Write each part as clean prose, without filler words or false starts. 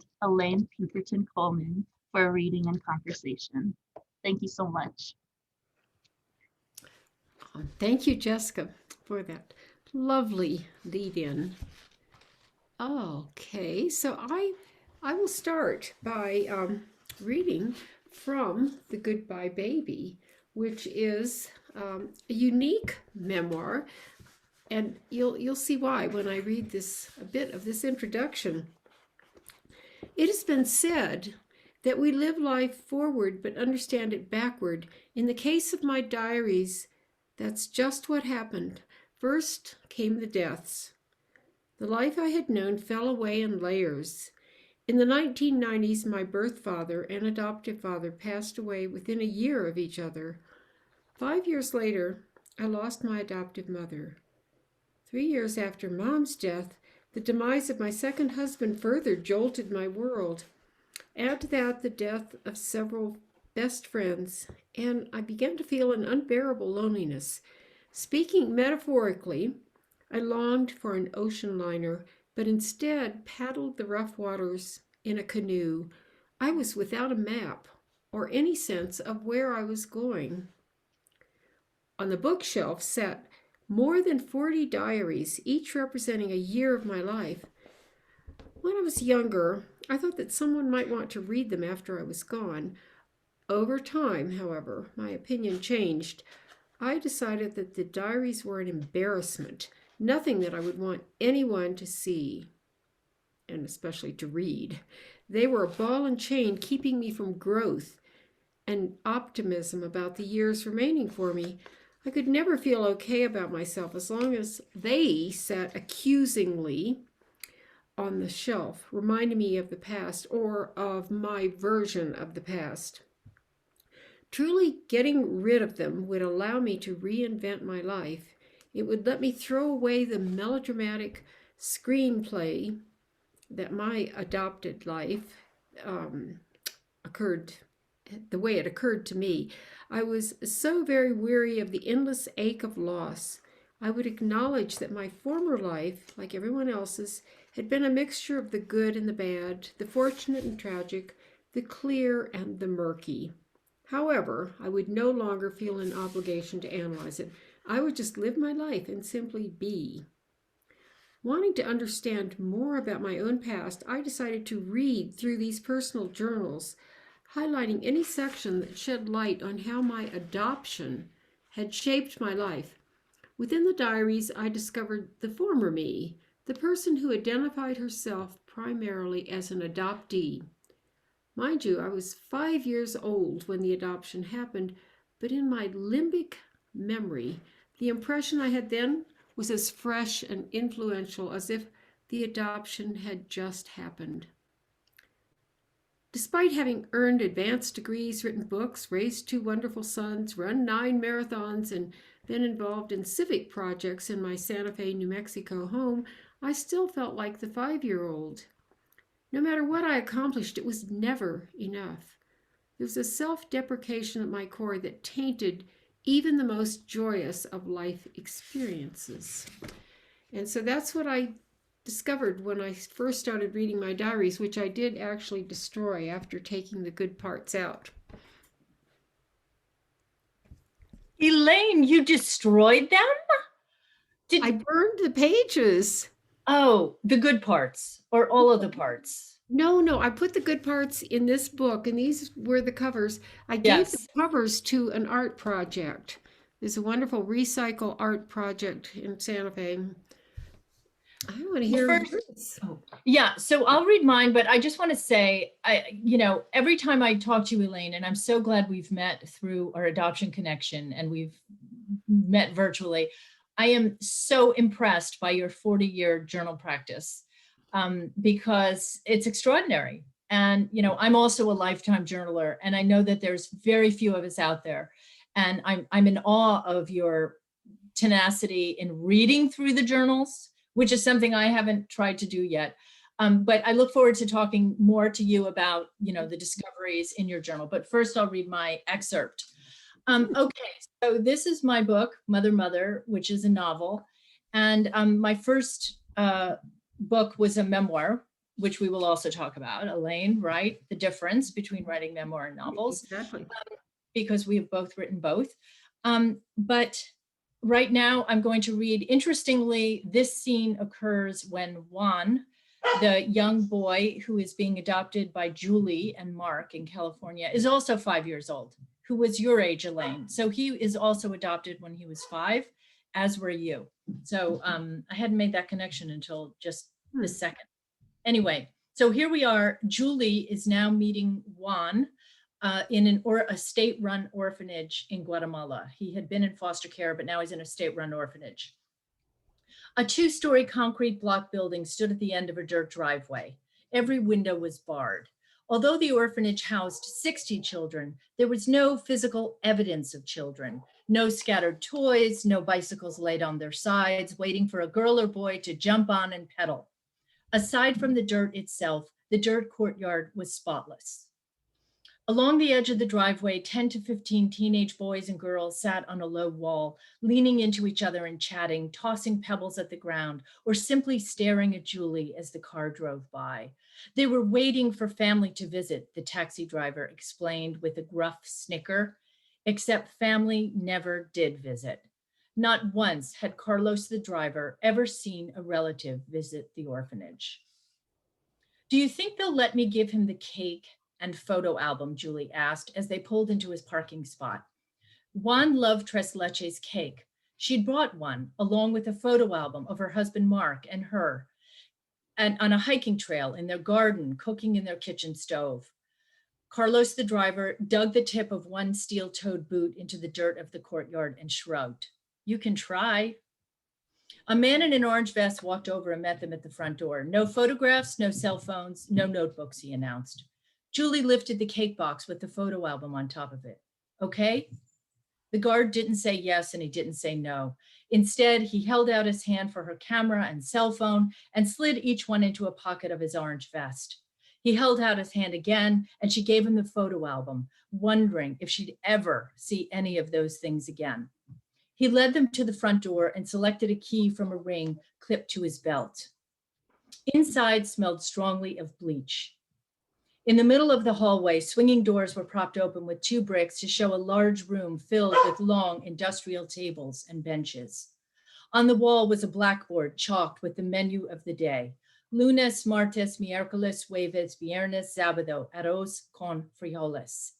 and Elaine Pinkerton Coleman for a reading and conversation. Thank you so much. Thank you, Jessica, for that lovely lead-in. Okay, so I will start by reading from The Goodbye Baby, which is a unique memoir, and you'll see why when I read this a bit of this introduction. It has been said that we live life forward but understand it backward. In the case of my diaries, that's just what happened. First came the deaths. The life I had known fell away in layers. In the 1990s, my birth father and adoptive father passed away within a year of each other. 5 years later, I lost my adoptive mother. 3 years after Mom's death, the demise of my second husband further jolted my world. Add to that the death of several best friends, and I began to feel an unbearable loneliness. Speaking metaphorically, I longed for an ocean liner, but instead paddled the rough waters in a canoe. I was without a map or any sense of where I was going. On the bookshelf sat more than 40 diaries, each representing a year of my life. When I was younger, I thought that someone might want to read them after I was gone. Over time, however, my opinion changed. I decided that the diaries were an embarrassment, nothing that I would want anyone to see, and especially to read. They were a ball and chain keeping me from growth and optimism about the years remaining for me. I could never feel okay about myself as long as they sat accusingly on the shelf, reminding me of the past or of my version of the past. Truly getting rid of them would allow me to reinvent my life. It would let me throw away the melodramatic screenplay that my adopted life occurred, the way it occurred to me. I was so very weary of the endless ache of loss. I would acknowledge that my former life, like everyone else's, had been a mixture of the good and the bad, the fortunate and tragic, the clear and the murky. However, I would no longer feel an obligation to analyze it. I would just live my life and simply be. Wanting to understand more about my own past, I decided to read through these personal journals, highlighting any section that shed light on how my adoption had shaped my life. Within the diaries, I discovered the former me, the person who identified herself primarily as an adoptee. Mind you, I was 5 years old when the adoption happened, but in my limbic memory, the impression I had then was as fresh and influential as if the adoption had just happened. Despite having earned advanced degrees, written books, raised 2 wonderful sons, run 9 marathons, and been involved in civic projects in my Santa Fe, New Mexico home, I still felt like the 5-year-old. No matter what I accomplished, it was never enough. There was a self-deprecation at my core that tainted even the most joyous of life experiences. And so that's what I discovered when I first started reading my diaries, which I did actually destroy after taking the good parts out. Elaine, you destroyed them? I burned the pages. Oh, the good parts or all of the parts? No, I put the good parts in this book, and these were the covers. I gave the covers to an art project. There's a wonderful recycle art project in Santa Fe. I want to hear yours. Yeah, so I'll read mine, but I just want to say, every time I talk to you, Elaine, and I'm so glad we've met through our adoption connection and we've met virtually, I am so impressed by your 40-year journal practice because it's extraordinary. And, I'm also a lifetime journaler, and I know that there's very few of us out there. And I'm in awe of your tenacity in reading through the journals, which is something I haven't tried to do yet. But I look forward to talking more to you about, the discoveries in your journal. But first I'll read my excerpt. Okay, so this is my book, Mother, Mother, which is a novel. And my first book was a memoir. which we will also talk about. Elaine, right? The difference between writing memoir and novels, Exactly. because we have both written both. But right now I'm going to read, interestingly, this scene occurs when Juan, the young boy who is being adopted by Julie and Mark in California, is also 5 years old, who was your age, Elaine. So he is also adopted when he was 5, as were you. So I hadn't made that connection until just this second. Anyway, so here we are. Julie is now meeting Juan in a state-run orphanage in Guatemala. He had been in foster care, but now he's in a state-run orphanage. A 2-story concrete block building stood at the end of a dirt driveway. Every window was barred. Although the orphanage housed 60 children, there was no physical evidence of children. No scattered toys, no bicycles laid on their sides, waiting for a girl or boy to jump on and pedal. Aside from the dirt itself, the dirt courtyard was spotless. Along the edge of the driveway, 10 to 15 teenage boys and girls sat on a low wall, leaning into each other and chatting, tossing pebbles at the ground, or simply staring at Julie as the car drove by. They were waiting for family to visit, the taxi driver explained with a gruff snicker, except family never did visit. Not once had Carlos, the driver, ever seen a relative visit the orphanage. "Do you think they'll let me give him the cake and photo album?" Julie asked as they pulled into his parking spot. Juan loved Tres Leches cake. She'd brought one along with a photo album of her husband Mark and her, and on a hiking trail in their garden, cooking in their kitchen stove. Carlos, the driver, dug the tip of one steel-toed boot into the dirt of the courtyard and shrugged. "You can try." A man in an orange vest walked over and met them at the front door. "No photographs, no cell phones, no notebooks," he announced. Julie lifted the cake box with the photo album on top of it. "Okay?" The guard didn't say yes and he didn't say no. Instead, he held out his hand for her camera and cell phone and slid each one into a pocket of his orange vest. He held out his hand again and she gave him the photo album, wondering if she'd ever see any of those things again. He led them to the front door and selected a key from a ring clipped to his belt. Inside smelled strongly of bleach. In the middle of the hallway, swinging doors were propped open with 2 bricks to show a large room filled with long industrial tables and benches. On the wall was a blackboard chalked with the menu of the day: lunes, martes, miércoles, jueves, viernes, sábado, arroz con frijoles.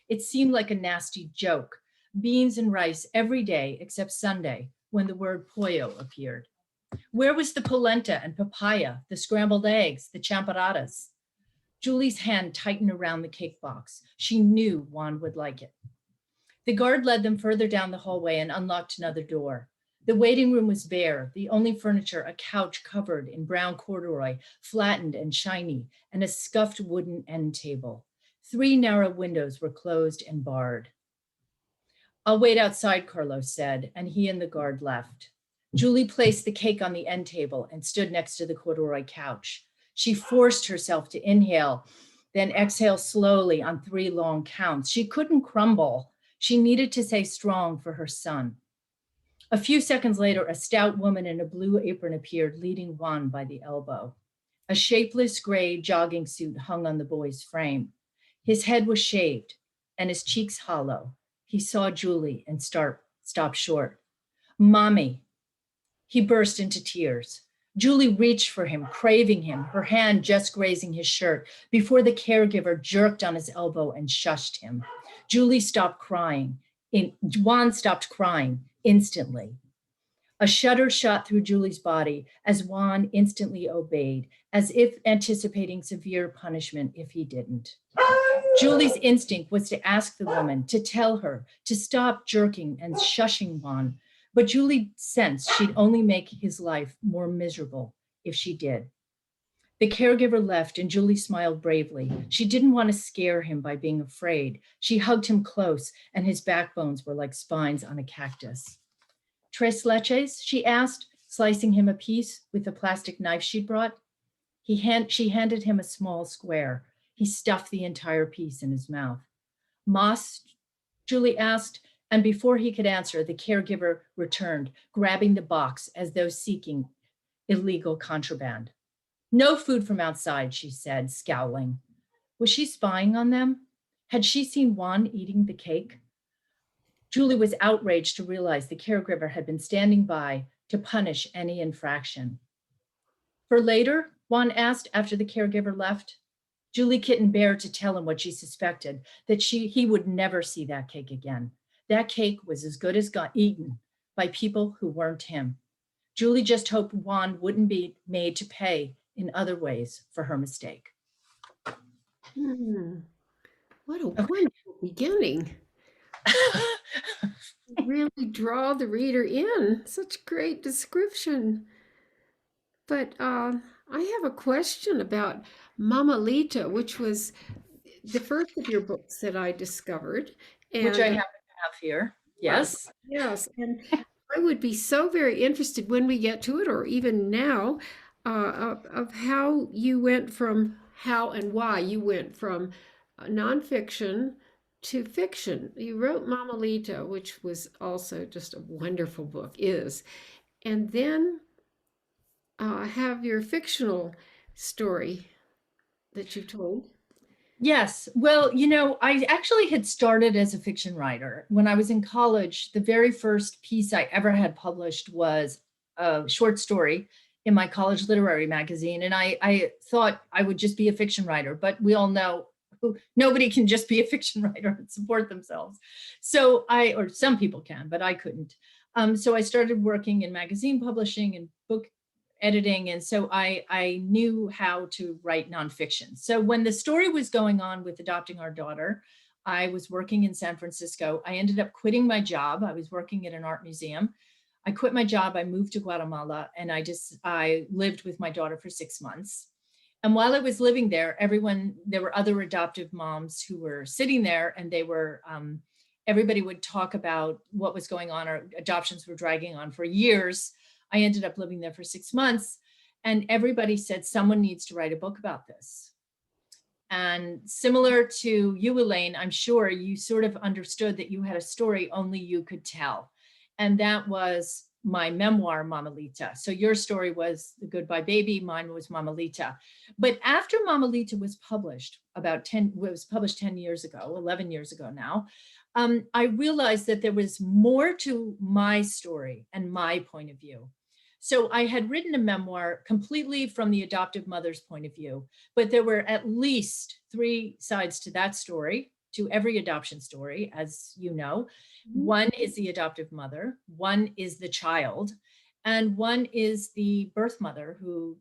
It seemed like a nasty joke: beans and rice every day except Sunday, when the word pollo appeared. Where was the polenta and papaya, the scrambled eggs, the champaradas? Julie's hand tightened around the cake box. She knew Juan would like it. The guard led them further down the hallway and unlocked another door. The waiting room was bare, the only furniture a couch covered in brown corduroy, flattened and shiny, and a scuffed wooden end table. 3 narrow windows were closed and barred. "I'll wait outside," Carlos said, and he and the guard left. Julie placed the cake on the end table and stood next to the corduroy couch. She forced herself to inhale, then exhale slowly on 3 long counts. She couldn't crumble. She needed to stay strong for her son. A few seconds later, a stout woman in a blue apron appeared, leading Juan by the elbow. A shapeless gray jogging suit hung on the boy's frame. His head was shaved and his cheeks hollow. He saw Julie and stopped short. "Mommy." He burst into tears. Julie reached for him, craving him, her hand just grazing his shirt, before the caregiver jerked on his elbow and shushed him. Juan stopped crying instantly. A shudder shot through Julie's body as Juan instantly obeyed, as if anticipating severe punishment if he didn't. Julie's instinct was to ask the woman, to tell her, to stop jerking and shushing Juan, but Julie sensed she'd only make his life more miserable if she did. The caregiver left and Julie smiled bravely. She didn't want to scare him by being afraid. She hugged him close and his backbones were like spines on a cactus. "Tres leches?" she asked, slicing him a piece with the plastic knife she'd brought. She handed him a small square. He stuffed the entire piece in his mouth. "Mas?" Julie asked, and before he could answer, the caregiver returned, grabbing the box as though seeking illegal contraband. No food from outside, she said, scowling. Was she spying on them? Had she seen Juan eating the cake? Julie was outraged to realize the caregiver had been standing by to punish any infraction. For later, Juan asked after the caregiver left. Julie couldn't bear to tell him what she suspected, that he would never see that cake again. That cake was as good as got eaten by people who weren't him. Julie just hoped Juan wouldn't be made to pay in other ways for her mistake. What a wonderful beginning. Really draw the reader in. Such great description. But I have a question about Mamalita, which was the first of your books that I discovered. Which I happen to have here. Yes. Yes. And I would be so very interested when we get to it, or even now, of how you went from, how and why you went from nonfiction to fiction. You wrote Mamalita, which was also just a wonderful book, and then have your fictional story that you told. Yes. Well, I actually had started as a fiction writer. When I was in college, the very first piece I ever had published was a short story in my college literary magazine. And I thought I would just be a fiction writer, but we all know nobody can just be a fiction writer and support themselves. So or some people can, but I couldn't. So I started working in magazine publishing and book editing. And so I knew how to write nonfiction. So when the story was going on with adopting our daughter, I was working in San Francisco. I ended up quitting my job. I was working at an art museum. I quit my job. I moved to Guatemala, and I lived with my daughter for 6 months. And while I was living there, there were other adoptive moms who were sitting there, and they were, everybody would talk about what was going on. Our adoptions were dragging on for years. I ended up living there for 6 months, and everybody said, someone needs to write a book about this. And similar to you, Elaine, I'm sure you sort of understood that you had a story only you could tell. And that was my memoir, Mamalita. So your story was The Goodbye Baby, mine was Mamalita. But after Mamalita was published, published 10 years ago, 11 years ago now, I realized that there was more to my story and my point of view. So I had written a memoir completely from the adoptive mother's point of view, but there were at least 3 sides to that story, to every adoption story, as you know. One is the adoptive mother, one is the child, and one is the birth mother, who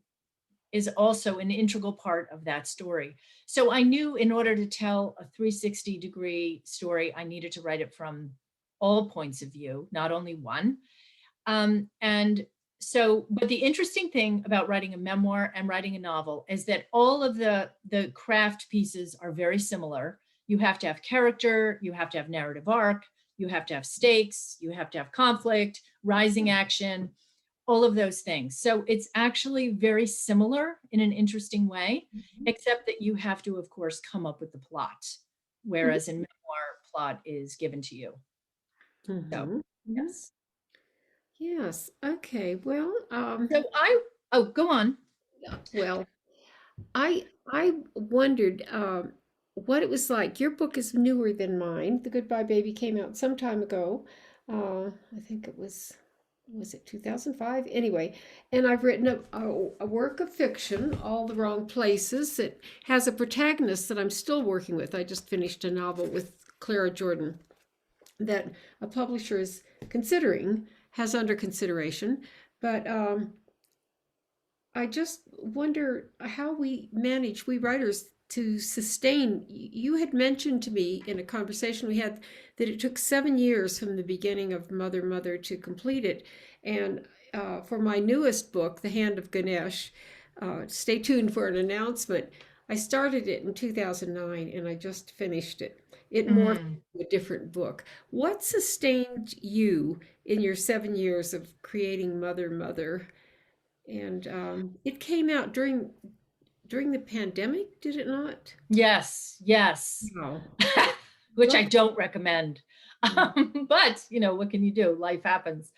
is also an integral part of that story. So I knew in order to tell a 360-degree story, I needed to write it from all points of view, not only one. But the interesting thing about writing a memoir and writing a novel is that all of the craft pieces are very similar. You have to have character, you have to have narrative arc, you have to have stakes, you have to have conflict, rising action, all of those things. So it's actually very similar in an interesting way, except that you have to, of course, come up with the plot, whereas in memoir, plot is given to you. So, yes. Yes. Okay. Well, Go on. well, I wondered what it was like. Your book is newer than mine. The Goodbye Baby came out some time ago. I think it was it 2005? Anyway, and I've written a work of fiction, All the Wrong Places. It has a protagonist that I'm still working with. I just finished a novel with Clara Jordan that a publisher is has under consideration. But I just wonder how we writers, to sustain. You had mentioned to me in a conversation we had that it took 7 years from the beginning of Mother to complete it. And for my newest book, The Hand of Ganesh, stay tuned for an announcement. I started it in 2009 and I just finished it. It morphed into a different book. What sustained you in your 7 years of creating Mother? And it came out during the pandemic, did it not? Yes. Wow. Which I don't recommend. But, what can you do? Life happens.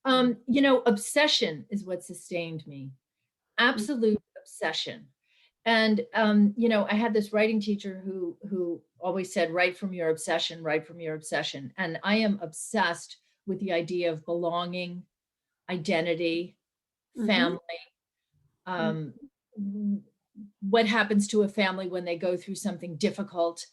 Obsession is what sustained me. Absolute obsession. And I had this writing teacher who always said, write from your obsession, write from your obsession. And I am obsessed with the idea of belonging, identity, Mm-hmm. family, um, what happens to a family when they go through something difficult,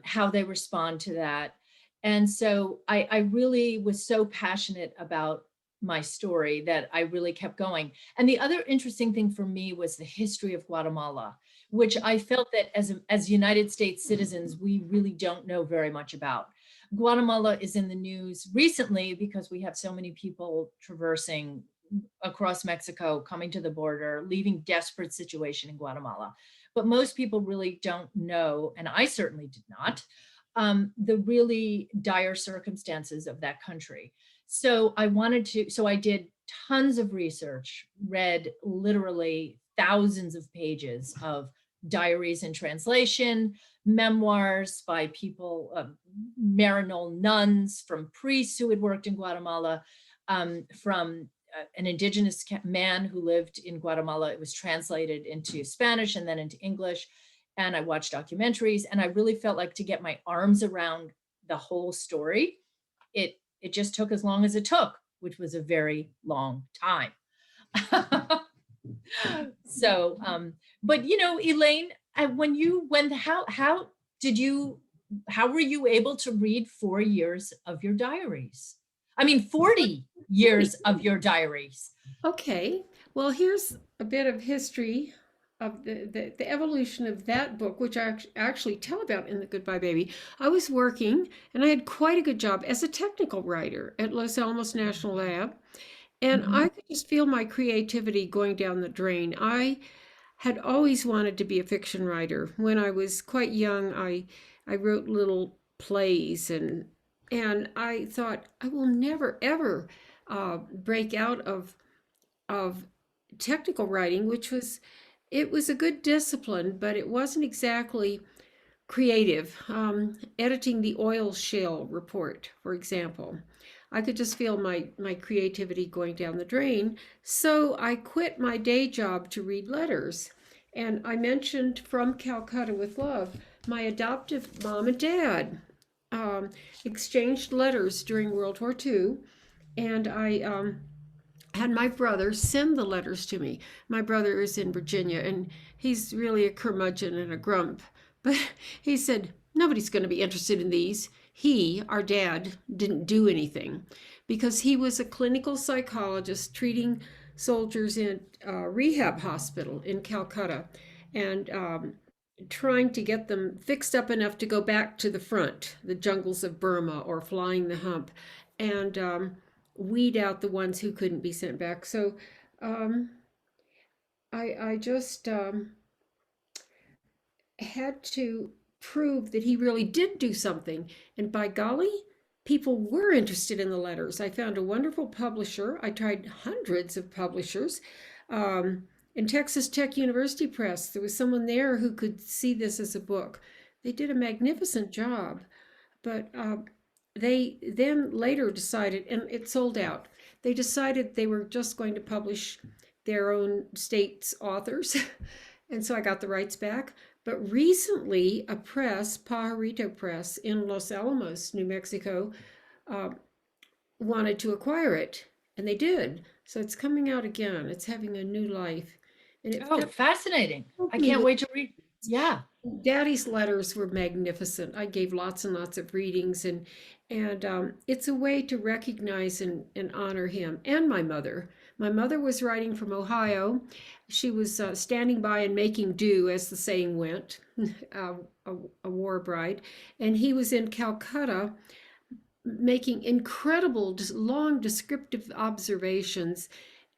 how they respond to that. And so I really was so passionate about my story that I really kept going. And the other interesting thing for me was the history of Guatemala, which I felt that as United States citizens, we really don't know very much about. Guatemala is in the news recently because we have so many people traversing across Mexico, coming to the border, leaving desperate situation in Guatemala. But most people really don't know, and I certainly did not, the really dire circumstances of that country. So I did tons of research, read literally thousands of pages of diaries in translation, memoirs by people, Marinol nuns, from priests who had worked in Guatemala, from an indigenous man who lived in Guatemala. It was translated into Spanish and then into English. And I watched documentaries, and I really felt like to get my arms around the whole story, it just took as long as it took, which was a very long time. So, but Elaine, how were you able to read 4 years of your diaries? I mean, 40 years of your diaries. Okay, well, here's a bit of history of the evolution of that book, which I actually tell about in The Goodbye Baby. I was working, and I had quite a good job as a technical writer at Los Alamos National Lab, and I could just feel my creativity going down the drain. I had always wanted to be a fiction writer. When I was quite young, I wrote little plays, and I thought I will never ever break out of technical writing, it was a good discipline, but it wasn't exactly creative. Editing the oil shale report, for example, I could just feel my creativity going down the drain. So I quit my day job to read letters. And I mentioned From Calcutta with Love, my adoptive mom and dad exchanged letters during World War II. And I had my brother send the letters to me. My brother is in Virginia, and he's really a curmudgeon and a grump. But he said, nobody's going to be interested in these. Our dad, didn't do anything because he was a clinical psychologist treating soldiers in a rehab hospital in Calcutta and trying to get them fixed up enough to go back to the front, the jungles of Burma or flying the hump. And weed out the ones who couldn't be sent back. So I just had to prove that he really did do something. And by golly, people were interested in the letters. I found a wonderful publisher. I tried hundreds of publishers. In Texas Tech University Press, there was someone there who could see this as a book. They did a magnificent job, but they then later decided, and it sold out, they decided they were just going to publish their own state's authors. And so I got the rights back. But recently, a press, Pajarito Press in Los Alamos, New Mexico, wanted to acquire it, and they did. So it's coming out again. It's having a new life. And Fascinating. I can't wait to read. Yeah. Daddy's letters were magnificent. I gave lots and lots of readings, and it's a way to recognize and honor him and my mother. My mother was writing from Ohio. She was standing by and making do, as the saying went, a war bride. And he was in Calcutta making incredible, long descriptive observations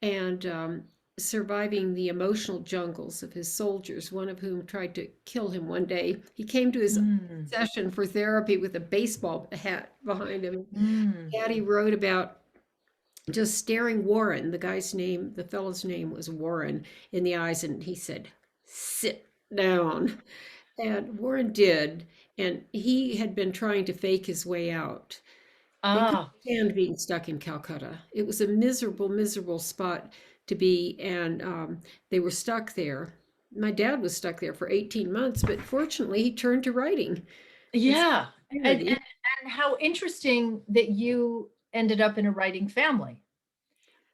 and surviving the emotional jungles of his soldiers, one of whom tried to kill him one day. He came to his session for therapy with a baseball hat behind him. Daddy wrote about just staring Warren, the fellow's name was Warren, in the eyes, and he said, "Sit down." And Warren did, and he had been trying to fake his way out. They couldn't stand being stuck in Calcutta. It was a miserable, miserable spot to be, and they were stuck there. My dad was stuck there for 18 months, but fortunately he turned to writing. Yeah. And, Charity. and, and how interesting that you ended up in a writing family.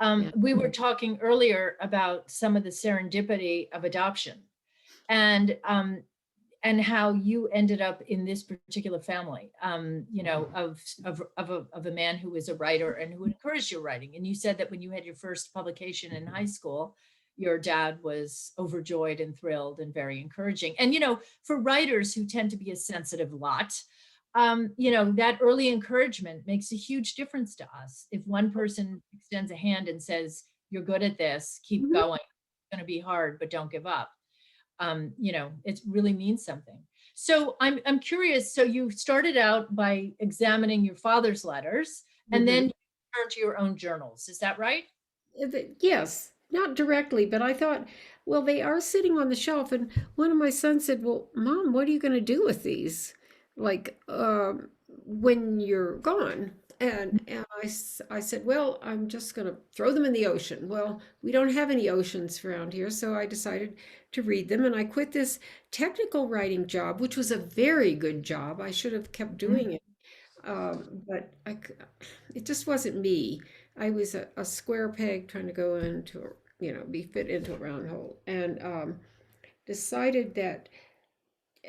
Yeah. We were talking earlier about some of the serendipity of adoption, and how you ended up in this particular family, of a man who was a writer and who encouraged your writing. And you said that when you had your first publication in high school, your dad was overjoyed and thrilled and very encouraging. And, for writers who tend to be a sensitive lot, that early encouragement makes a huge difference to us. If one person extends a hand and says, "You're good at this, keep Mhm. going, it's going to be hard, but don't give up." It really means something. So I'm curious. So you started out by examining your father's letters, and Mhm. then you turned to your own journals. Is that right? Yes, not directly, but I thought, well, they are sitting on the shelf. And one of my sons said, "Well, Mom, what are you going to do with these? Like, when you're gone?" And I said, "Well, I'm just going to throw them in the ocean." Well, we don't have any oceans around here, so I decided to read them. And I quit this technical writing job, which was a very good job. I should have kept doing it. But it just wasn't me. I was a square peg trying to go into, be fit into a round hole, and decided that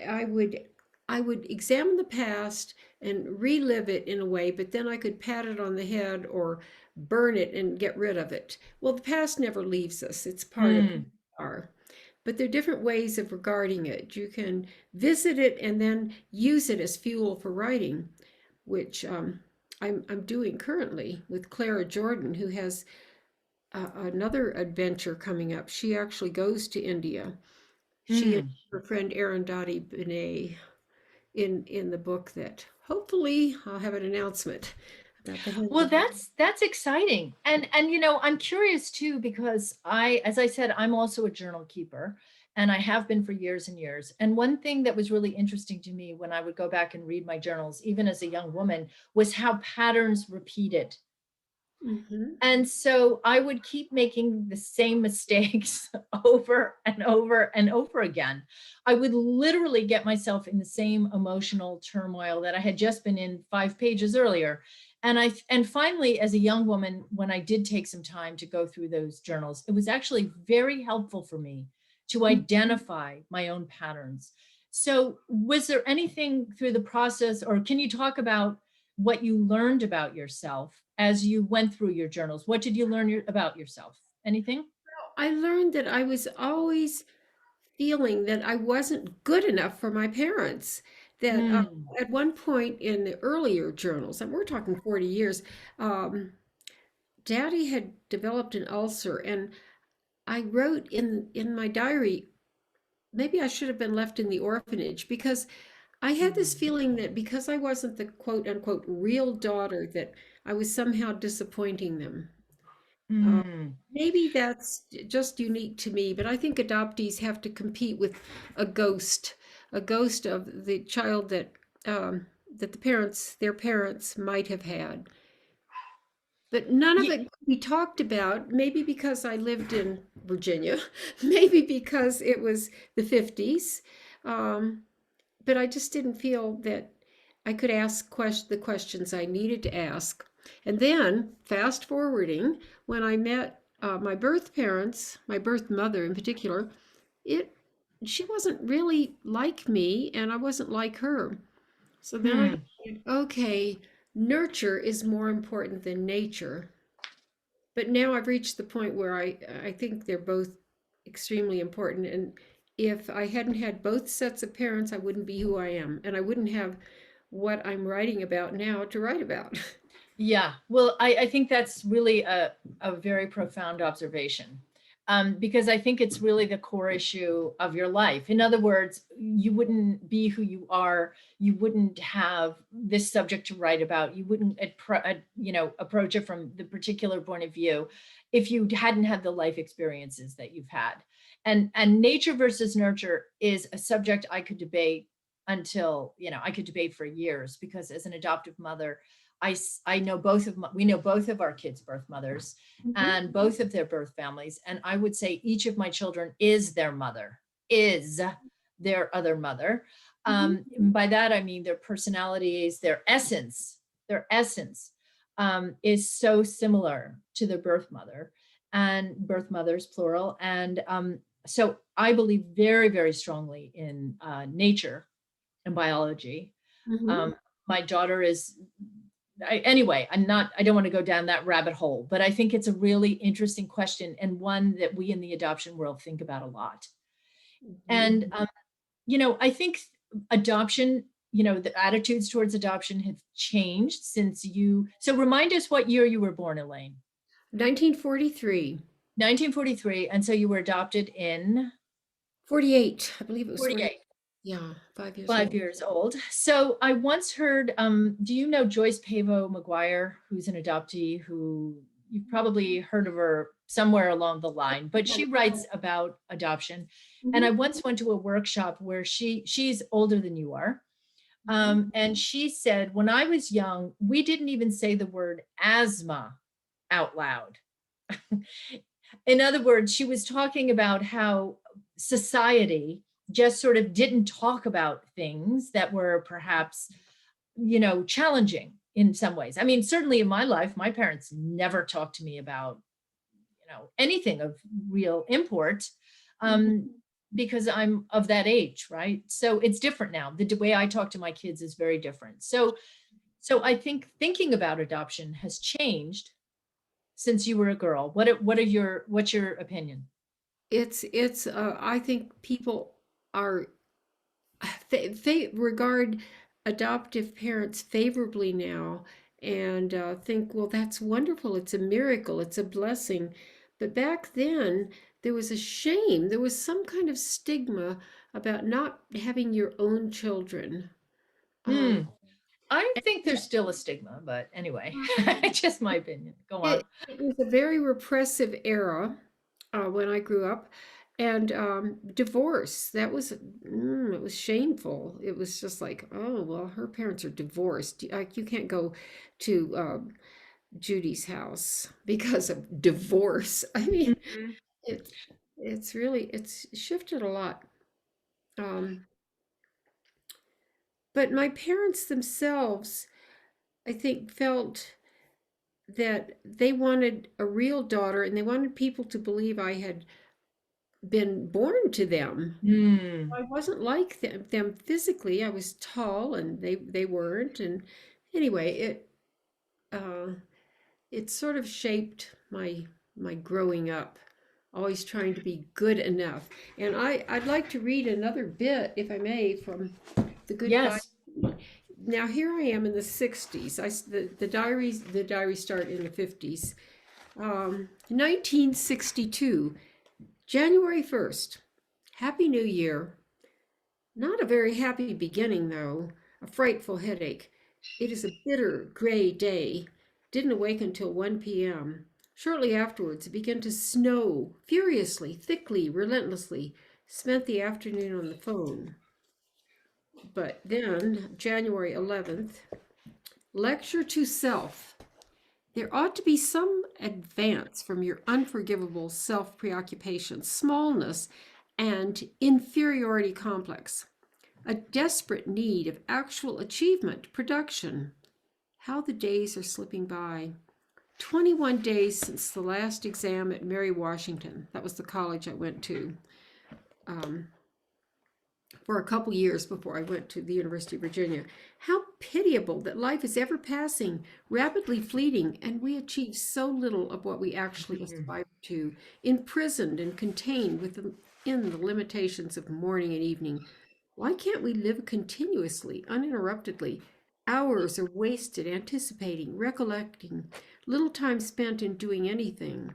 I would I would examine the past and relive it in a way, but then I could pat it on the head or burn it and get rid of it. Well, the past never leaves us; it's part of who Mm. we are. But there are different ways of regarding it. You can visit it and then use it as fuel for writing, which I'm doing currently with Clara Jordan, who has another adventure coming up. She actually goes to India. She and Mm. her friend Arundhati Benet in the book that hopefully I'll have an announcement about the hands Well, of. that's exciting. And I'm curious too, because as I said, I'm also a journal keeper, and I have been for years and years. And one thing that was really interesting to me when I would go back and read my journals, even as a young woman, was how patterns repeated. Mm-hmm. And so I would keep making the same mistakes over and over and over again. I would literally get myself in the same emotional turmoil that I had just been in 5 pages earlier. And finally, as a young woman, when I did take some time to go through those journals, it was actually very helpful for me to identify my own patterns. So was there anything through the process, or can you talk about what you learned about yourself as you went through your journals? What did you learn about yourself? Anything? I learned that I was always feeling that I wasn't good enough for my parents. That Mm. at one point in the earlier journals, and we're talking 40 years, um, Daddy had developed an ulcer, and I wrote in my diary, maybe I should have been left in the orphanage, because I had this Mm. feeling that because I wasn't the quote unquote real daughter, that I was somehow disappointing them. Uh, Mm. Maybe that's just unique to me, but I think adoptees have to compete with a a ghost of the child that their parents might have had. But none of it could be talked about, maybe because I lived in Virginia, maybe because it was the 50s. Um, but I just didn't feel that I could ask the questions I needed to ask. And then, fast forwarding, when I met my birth parents, my birth mother in particular, it she wasn't really like me, and I wasn't like her. So then I Mm. decided, okay, nurture is more important than nature. But now I've reached the point where I think they're both extremely important. And if I hadn't had both sets of parents, I wouldn't be who I am, and I wouldn't have what I'm writing about now to write about. Yeah, well, I think that's really a very profound observation, because I think it's really the core issue of your life. In other words, you wouldn't be who you are. You wouldn't have this subject to write about. You wouldn't, approach it from the particular point of view if you hadn't had the life experiences that you've had. And nature versus nurture is a subject I could debate until, I could debate for years, because as an adoptive mother, I know we know both of our kids' birth mothers and both of their birth families. And I would say each of my children is their mother, is their other mother. By that, I mean their personalities, their essence is so similar to their birth mother and birth mothers, plural. And so I believe very, very strongly in nature and biology. My daughter is, anyway, I don't want to go down that rabbit hole, but I think it's a really interesting question and one that we in the adoption world think about a lot. And, I think adoption, the attitudes towards adoption have changed since so remind us what year you were born, Elaine. 1943. 1943. And so you were adopted in? 48, I believe it was 48. Yeah, 5 years 5 old. years old. So I once heard, do you know Joyce Pavo McGuire, who's an adoptee, who you've probably heard of her somewhere along the line, but she writes about adoption. And I once went to a workshop where she's older than you are. And she said, when I was young, we didn't even say the word asthma out loud. In other words, she was talking about how society just sort of didn't talk about things that were perhaps, challenging in some ways. I mean, certainly in my life, my parents never talked to me about, anything of real import, because I'm of that age, right? So it's different now. The way I talk to my kids is very different. So I think thinking about adoption has changed since you were a girl. What's your opinion? It's I think people are they regard adoptive parents favorably now and think, well, that's wonderful. It's a miracle. It's a blessing. But back then, there was a shame. There was some kind of stigma about not having your own children. I think there's still a stigma, but anyway, just my opinion. Go on. It was a very repressive era when I grew up. And divorce, that was, it was shameful. It was just like, oh, well, her parents are divorced. You can't go to Judy's house because of divorce. I mean, it's shifted a lot. But my parents themselves, I think, felt that they wanted a real daughter and they wanted people to believe I had been born to them. I wasn't like them physically. I was tall and they weren't. And anyway, it sort of shaped my growing up, always trying to be good enough. And I'd like to read another bit, if I may, from the Goodbye. Yes. Now here I am in the 60s. The diaries start in the 50s. 1962, January 1st. Happy New Year. Not a very happy beginning, though. A frightful headache. It is a bitter, gray day. Didn't awake until 1 p.m. Shortly afterwards, it began to snow furiously, thickly, relentlessly. Spent the afternoon on the phone. But then, January 11th, lecture to self. There ought to be some advance from your unforgivable self-preoccupation, smallness, and inferiority complex. A desperate need of actual achievement, production. How the days are slipping by. 21 days since the last exam at Mary Washington. That was the college I went to. For a couple years before I went to the University of Virginia. How pitiable that life is ever passing, rapidly fleeting, and we achieve so little of what we actually aspire to, imprisoned and contained within the limitations of morning and evening. Why can't we live continuously, uninterruptedly? Hours are wasted anticipating, recollecting, little time spent in doing anything.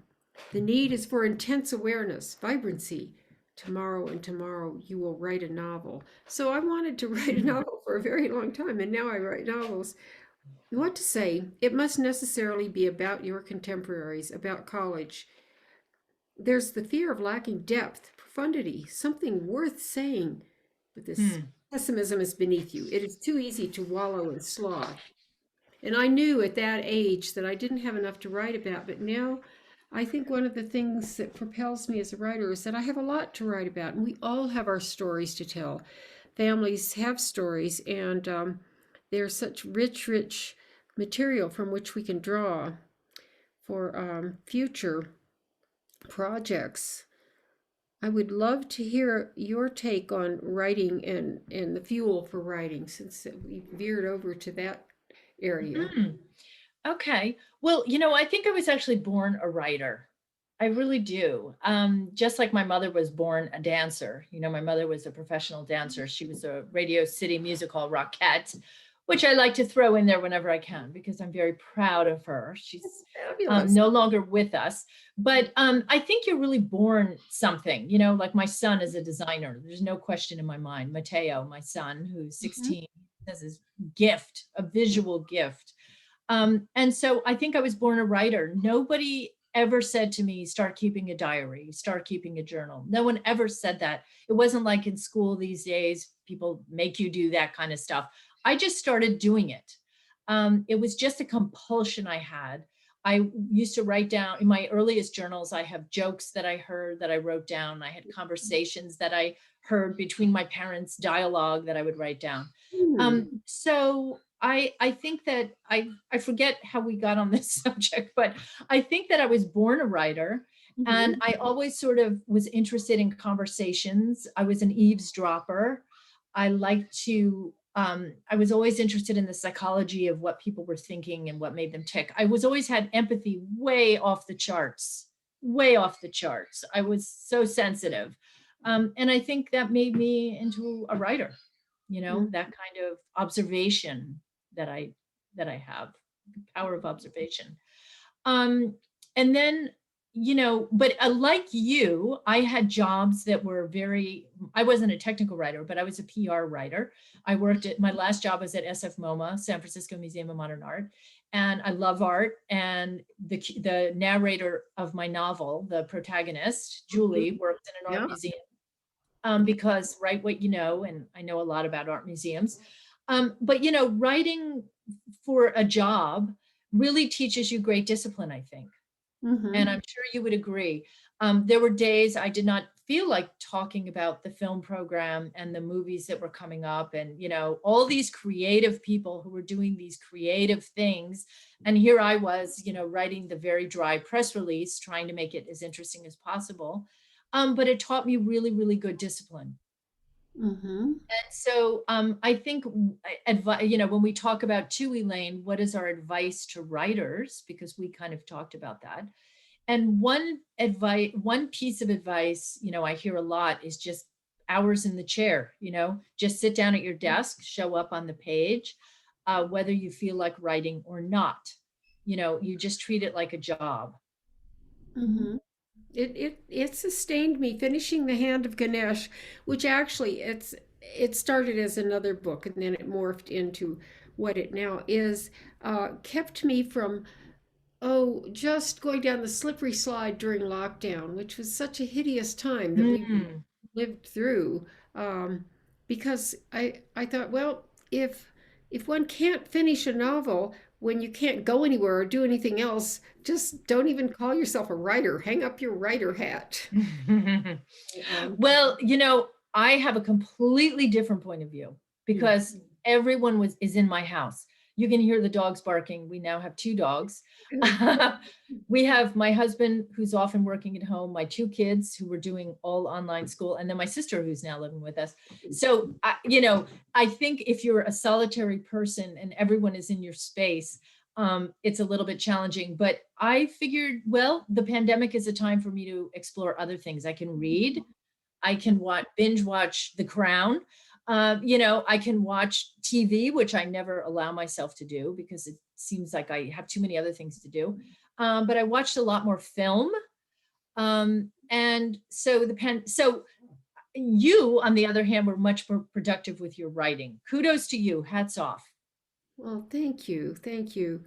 The need is for intense awareness, vibrancy. Tomorrow and tomorrow you will write a novel. So I wanted to write a novel for a very long time, and now I write novels. What to say? It must necessarily be about your contemporaries, about college. There's the fear of lacking depth, profundity, something worth saying. But this pessimism is beneath you. It is too easy to wallow in sloth. And I knew at that age that I didn't have enough to write about, but now I think one of the things that propels me as a writer is that I have a lot to write about, and we all have our stories to tell. Families have stories, and there's such rich material from which we can draw for future projects. I would love to hear your take on writing and the fuel for writing, since we veered over to that area. Okay. Well, I think I was actually born a writer. I really do. Just like my mother was born a dancer. My mother was a professional dancer. She was a Radio City Music Hall Rockette, which I like to throw in there whenever I can because I'm very proud of her. She's Fabulous. no longer with us. But I think you're really born something, like my son is a designer. There's no question in my mind. Mateo, my son, who's 16, has his gift, a visual gift. And so I think I was born a writer. Nobody ever said to me, start keeping a diary, start keeping a journal. No one ever said that. It wasn't like in school these days, people make you do that kind of stuff. I just started doing it. It was just a compulsion I had. I used to write down in my earliest journals. I have jokes that I heard that I wrote down. I had conversations that I heard between my parents, dialogue that I would write down. So I think that I forget how we got on this subject, but I think that I was born a writer, and I always sort of was interested in conversations. I was an eavesdropper. I liked to, I was always interested in the psychology of what people were thinking and what made them tick. I was always had empathy way off the charts, way off the charts. I was so sensitive. And I think that made me into a writer, that kind of observation that I have, the power of observation. And then, but like you, I had jobs that were I wasn't a technical writer, but I was a PR writer. I worked my last job was at SF MoMA, San Francisco Museum of Modern Art. And I love art. And the narrator of my novel, the protagonist, Julie, worked in an art museum. Because write what you know, and I know a lot about art museums. But writing for a job really teaches you great discipline, I think. And I'm sure you would agree. There were days I did not feel like talking about the film program and the movies that were coming up, and all these creative people who were doing these creative things. And here I was, writing the very dry press release, trying to make it as interesting as possible. But it taught me really, really good discipline. And so I think, when we talk about too, Elaine, what is our advice to writers? Because we kind of talked about that. And one piece of advice, I hear a lot is just hours in the chair, just sit down at your desk, show up on the page, whether you feel like writing or not. You just treat it like a job. It sustained me finishing The Hand of Ganesh, which actually it started as another book and then it morphed into what it now is. Kept me from just going down the slippery slide during lockdown, which was such a hideous time that we lived through. Because I thought, well, if one can't finish a novel when you can't go anywhere or do anything else, just don't even call yourself a writer. Hang up your writer hat. Well, I have a completely different point of view because everyone is in my house. You can hear the dogs barking. We now have 2 dogs. We have my husband who's often working at home, my 2 kids who were doing all online school, and then my sister who's now living with us. So, I think if you're a solitary person and everyone is in your space, it's a little bit challenging. But I figured, well, the pandemic is a time for me to explore other things. I can read, I can binge watch The Crown. I can watch TV, which I never allow myself to do because it seems like I have too many other things to do. But I watched a lot more film. And so so you, on the other hand, were much more productive with your writing. Kudos to you. Hats off. Well, thank you. Thank you.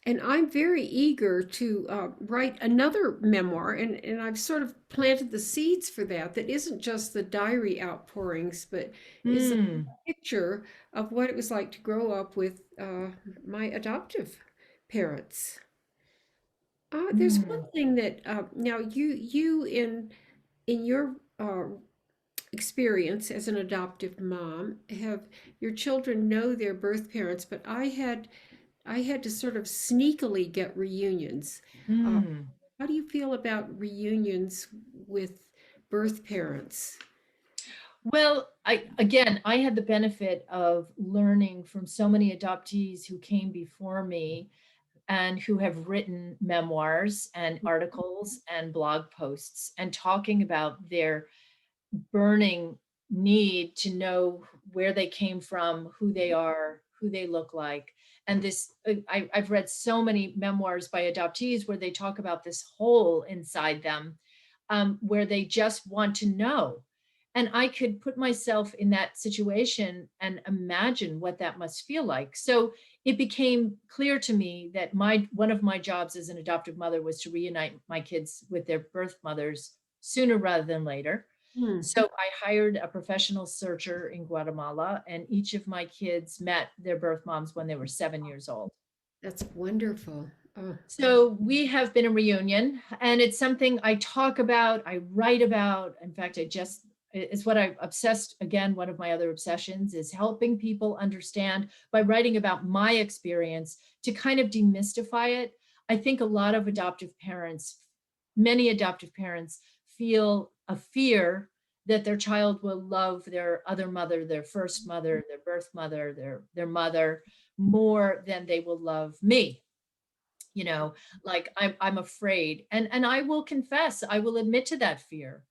And I'm very eager to write another memoir, and I've sort of planted the seeds for that. That isn't just the diary outpourings, but is a Mm, picture of what it was like to grow up with my adoptive parents. There's one mm. thing that now you in your experience as an adoptive mom have your children know their birth parents, but I had to sort of sneakily get reunions. Uh, Mm. how do you feel about reunions with birth parents? Well, I had the benefit of learning from so many adoptees who came before me and who have written memoirs and articles and blog posts and talking about their burning need to know where they came from, who they are, who they look like. And I've read so many memoirs by adoptees where they talk about this hole inside them, where they just want to know. And I could put myself in that situation and imagine what that must feel like. So it became clear to me that one of my jobs as an adoptive mother was to reunite my kids with their birth mothers sooner rather than later. Hmm, So I hired a professional searcher in Guatemala, and each of my kids met their birth moms when they were 7 years old. that's wonderful. Oh, So we have been a reunion, and it's something I talk about, I write about. In fact, it's what I obsessed again. One of my other obsessions is helping people understand by writing about my experience to kind of demystify it. I think a lot of many adoptive parents feel a fear that their child will love their other mother, their first mother, their birth mother, their mother more than they will love me. you know like I'm afraid, and I will confess, I will admit to that fear.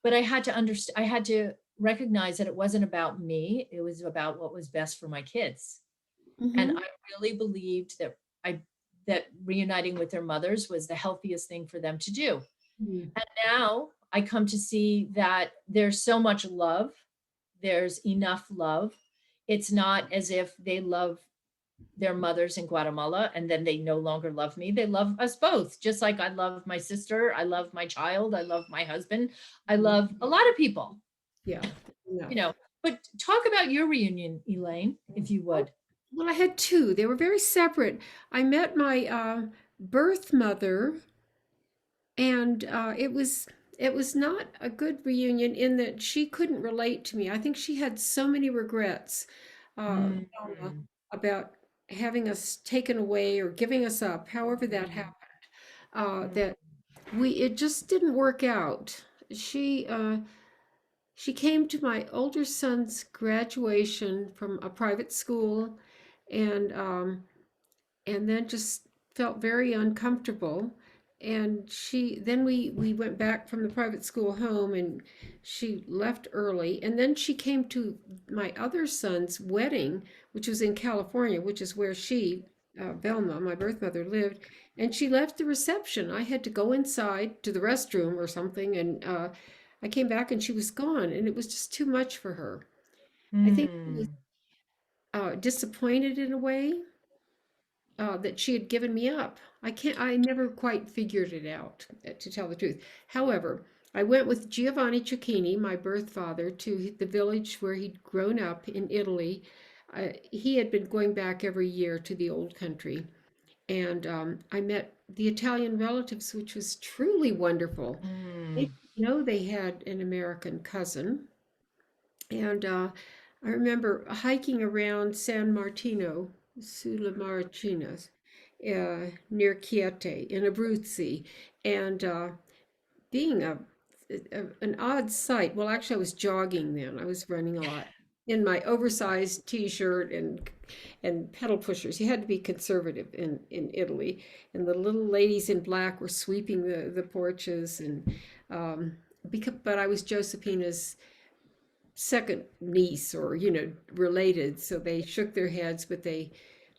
But I had to understand, I had to recognize that it wasn't about me, it was about what was best for my kids. And hmm I really believed I that reuniting with their mothers was the healthiest thing for them to do. And now I come to see that there's so much love, there's enough love. It's not as if they love their mothers in Guatemala and then they no longer love me. They love us both, just like I love my sister, I love my child, I love my husband, I love a lot of people, Yeah, enough. you know. But talk about your reunion, Elaine, if you Oh, would. well, I had two. They were very separate. I met my birth mother, and it was not a good reunion in that she couldn't relate to me. I think she had so many regrets, Mm, Velma, about having us taken away or giving us up, however that mm, happened. mm. That it just didn't work out. She came to my older son's graduation from a private school, and then just felt very uncomfortable. And then we went back from the private school home, and she left early. And then she came to my other son's wedding, which was in California, which is where Velma, my birth mother, lived. And she left the reception. I had to go inside to the restroom or something, and I came back and she was gone, and it was just too much for her. I think she was Mm. disappointed in a way that she had given me up. I never quite figured it out, to tell the truth. However, I went with Giovanni Cecchini, my birth father, to the village where he'd grown up in Italy. He had been going back every year to the old country. And I met the Italian relatives, which was truly wonderful. They Mm. didn't know they had an American cousin. And I remember hiking around San Martino, sulle Marcinas, near Chieti in Abruzzi, and being an odd sight. Well, actually, I was jogging then. I was running a lot in my oversized T-shirt and pedal pushers. You had to be conservative in Italy, and the little ladies in black were sweeping the porches, and but I was Josephina's second niece, or related, so they shook their heads, but they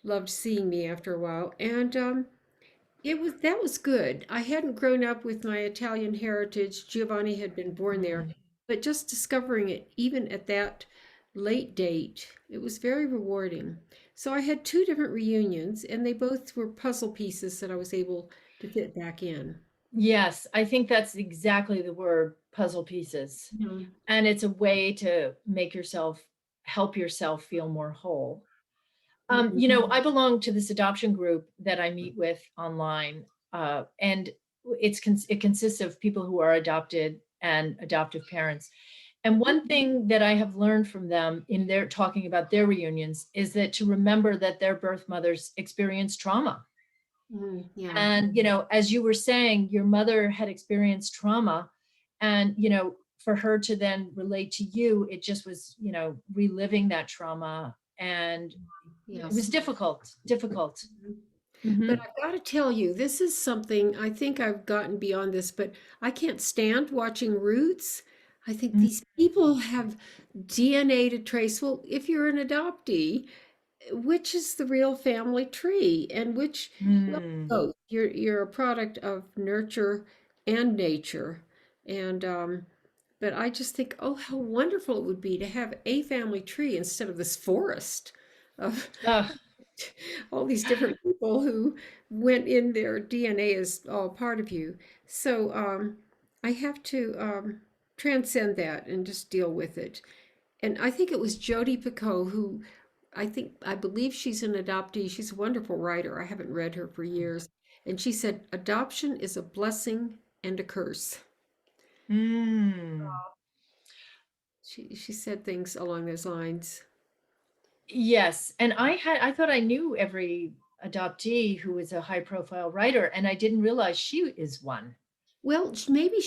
loved seeing me after a while. And that was good. I hadn't grown up with my Italian heritage. Giovanni had been born there, Mm. but just discovering it even at that late date. It was very rewarding. So I had two different reunions, and they both were puzzle pieces that I was able to fit back in. Yes, I think that's exactly the word, puzzle pieces. Yeah. And it's a way to make yourself, help yourself feel more whole. Mhm. I belong to this adoption group that I meet with online, and it consists of people who are adopted and adoptive parents. And one thing that I have learned from them in their talking about their reunions is that to remember that their birth mothers experienced trauma. Yeah. And, as you were saying, your mother had experienced trauma, and, for her to then relate to you, it just was, reliving that trauma. And it was Yes. difficult. But Mhm. I've got to tell you, this is something I think I've gotten beyond this, but I can't stand watching Roots. I think these people have DNA to trace. Well, if you're an adoptee, which is the real family tree and which, well, Mm. both. You're a product of nurture and nature. And but I just think, oh, how wonderful it would be to have a family tree instead of this forest of Ugh. all these different people who went in, their DNA is all part of you. So I have to transcend that and just deal with it. And I think it was Jodi Picoult who, I believe she's an adoptee. She's a wonderful writer. I haven't read her for years. And she said, adoption is a blessing and a curse. Mm. She said things along those lines. Yes, and I thought I knew every adoptee who was a high profile writer, and I didn't realize she is one. Well, maybe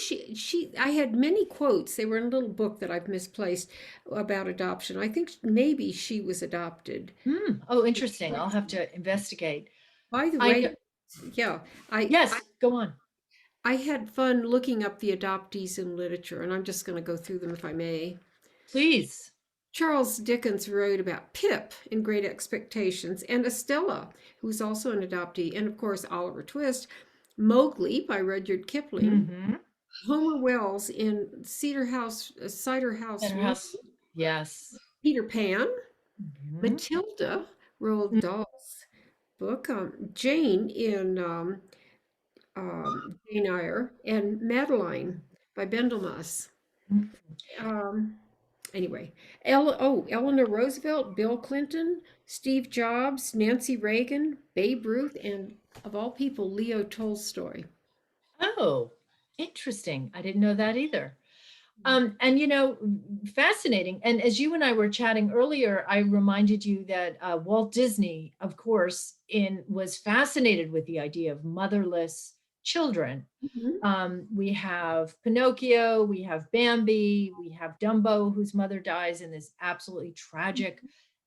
I had many quotes. They were in a little book that I've misplaced about adoption. I think maybe she was adopted. Oh, interesting. I'll have to investigate. By the I way, know. yeah, I Yes, go on. I had fun looking up the adoptees in literature, and I'm just going to go through them if I may. Please. Charles Dickens wrote about Pip in Great Expectations and Estella, who was also an adoptee, and of course Oliver Twist, Mowgli by Rudyard Kipling, Mm-hmm. Homer Wells in Cider House Center Rules, House. Yes. Peter Pan, Mhm. Matilda, Roald Dahl's book, Jane in Jane Eyre, and Madeline by Bendelmas. Mhm. Um, anyway, Eleanor Roosevelt, Bill Clinton, Steve Jobs, Nancy Reagan, Babe Ruth, and of all people, Leo Tolstoy. Oh, interesting. I didn't know that either. And fascinating. And as you and I were chatting earlier, I reminded you that Walt Disney, of course, in was fascinated with the idea of motherless children. Mhm. We have Pinocchio, we have Bambi, we have Dumbo, whose mother dies in this absolutely tragic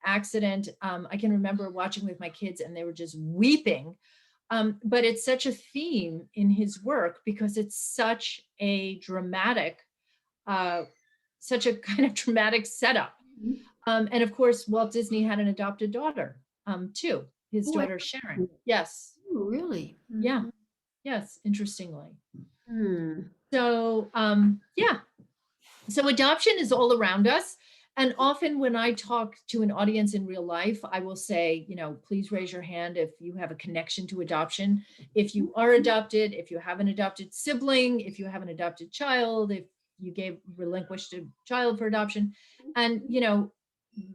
accident. I can remember watching with my kids, and they were just weeping. But it's such a theme in his work because it's uh, such a kind of dramatic setup. And of course, Walt Disney had an adopted daughter, too. His Oh, daughter Sharon. Yes. really? Yeah. Yes. Interestingly. Hmm. So, yeah. So adoption is all around us. And often when I talk to an audience in real life, I will say, please raise your hand if you have a connection to adoption. If you are adopted, if you have an adopted sibling, if you have an adopted child, if you relinquished a child for adoption. And,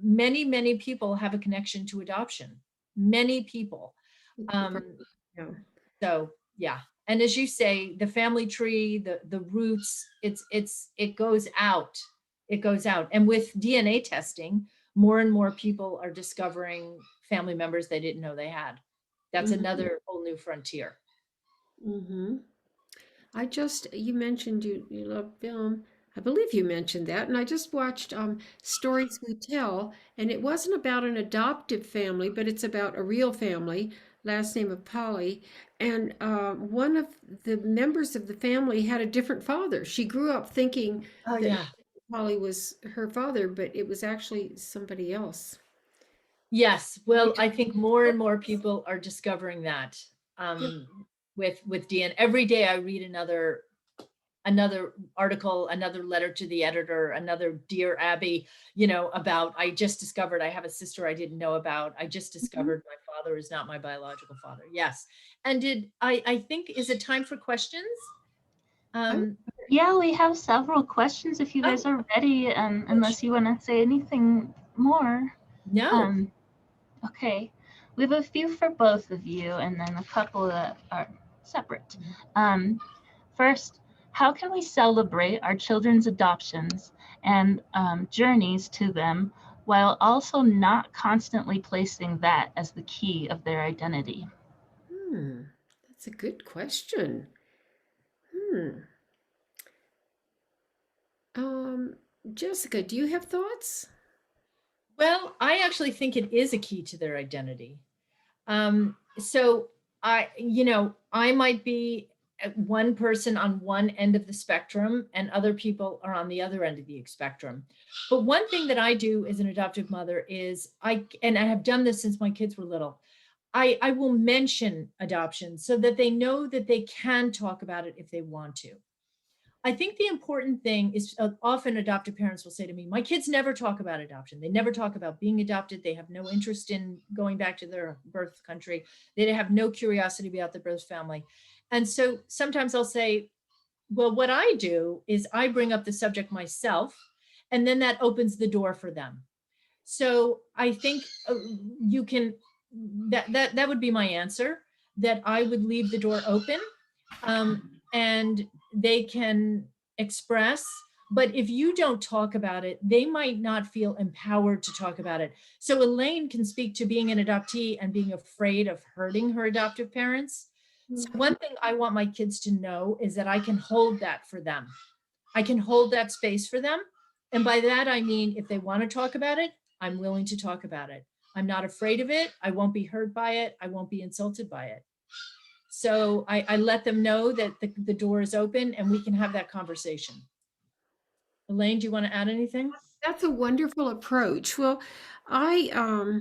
many, many people have a connection to adoption. Many people. Yeah. So yeah. And as you say, the family tree, the roots, it goes out. It goes out. And with DNA testing, more and more people are discovering family members they didn't know they had. That's Mhm. another whole new frontier. Mhm. You mentioned you love film. I believe you mentioned that, and I just watched Stories We Tell, and it wasn't about an adoptive family, but it's about a real family, last name of Polly, and one of the members of the family had a different father. She grew up thinking Oh that yeah. Polly was her father, but it was actually somebody else. Yes. Well, I think more and more people are discovering that Yeah. with DNA. Every day I read another another article, another letter to the editor, another Dear Abby, about, I just discovered I have a sister I didn't know about. I just discovered my father is not my biological father. Yes. And I think, is it time for questions? Yeah, we have several questions if you guys Oh, are ready, unless you want to say anything more. no. Okay, we have a few for both of you and then a couple that are separate. First, how can we celebrate our children's adoptions and journeys to them while also not constantly placing that as the key of their identity? That's a good question. Hmm. Um, Jessica, do you have thoughts? Well, I actually think it is a key to their identity. So I might be one person on one end of the spectrum and other people are on the other end of the spectrum. But one thing that I do as an adoptive mother is and I have done this since my kids were little, I will mention adoption so that they know that they can talk about it if they want to. I think the important thing is often adoptive parents will say to me, my kids never talk about adoption. They never talk about being adopted. They have no interest in going back to their birth country. They have no curiosity about their birth family. And so sometimes I'll say, well, what I do is I bring up the subject myself, and then that opens the door for them. So I think you can, that would be my answer, that I would leave the door open. And they can express, but if you don't talk about it, they might not feel empowered to talk about it. So Elaine can speak to being an adoptee and being afraid of hurting her adoptive parents. So one thing I want my kids to know is that I can hold that for them. I can hold that space for them. And by that, I mean, if they want to talk about it, I'm willing to talk about it. I'm not afraid of it. I won't be hurt by it. I won't be insulted by it. So I let them know that the door is open and we can have that conversation. Elaine, do you want to add anything? That's a wonderful approach. Well, I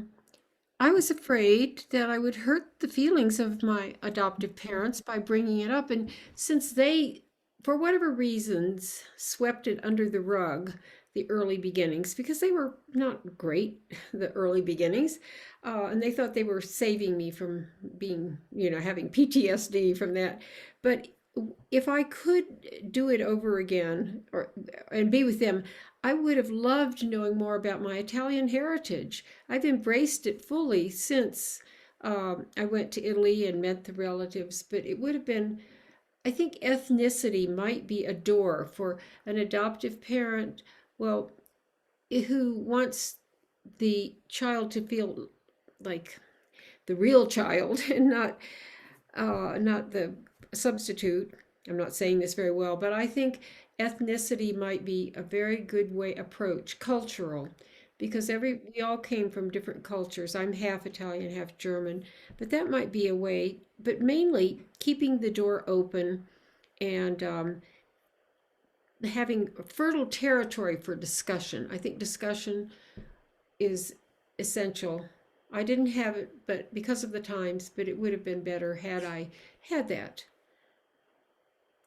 was afraid that I would hurt the feelings of my adoptive parents by bringing it up, and since they, for whatever reasons, swept it under the rug, the early beginnings, because they were not great, the early beginnings, and they thought they were saving me from being, having PTSD from that. But if I could do it over again and be with them, I would have loved knowing more about my Italian heritage. I've embraced it fully since I went to Italy and met the relatives, but it would have been, I think ethnicity might be a door for an adoptive parent, well, who wants the child to feel like the real child and not the substitute. I'm not saying this very well, but I think ethnicity might be a very good way approach, cultural, because we all came from different cultures. I'm half Italian, half German, but that might be a way. But mainly keeping the door open and having fertile territory for discussion. I think discussion is essential. I didn't have it, but because of the times, but it would have been better had I had that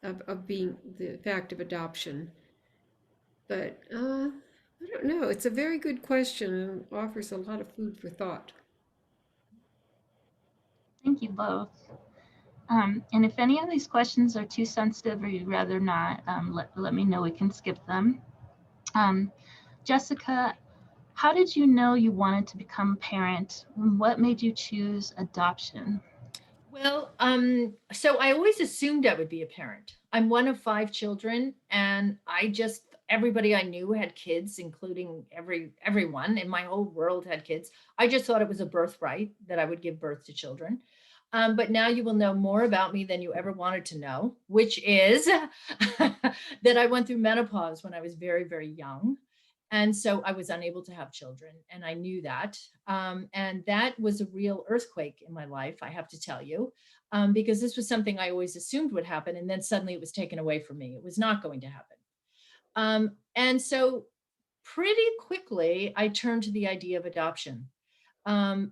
of being the fact of adoption. But I don't know. It's a very good question and offers a lot of food for thought. Thank you both. And if any of these questions are too sensitive or you'd rather not, let me know. We can skip them. Jessica, how did you know you wanted to become a parent? What made you choose adoption? Well, so I always assumed I would be a parent. I'm one of 5 children, and everybody I knew had kids, including everyone in my whole world had kids. I just thought it was a birthright that I would give birth to children. But now you will know more about me than you ever wanted to know, which is that I went through menopause when I was very, very young. And so I was unable to have children, and I knew that. And that was a real earthquake in my life, I have to tell you, because this was something I always assumed would happen. And then suddenly it was taken away from me. It was not going to happen. And so pretty quickly, I turned to the idea of adoption. I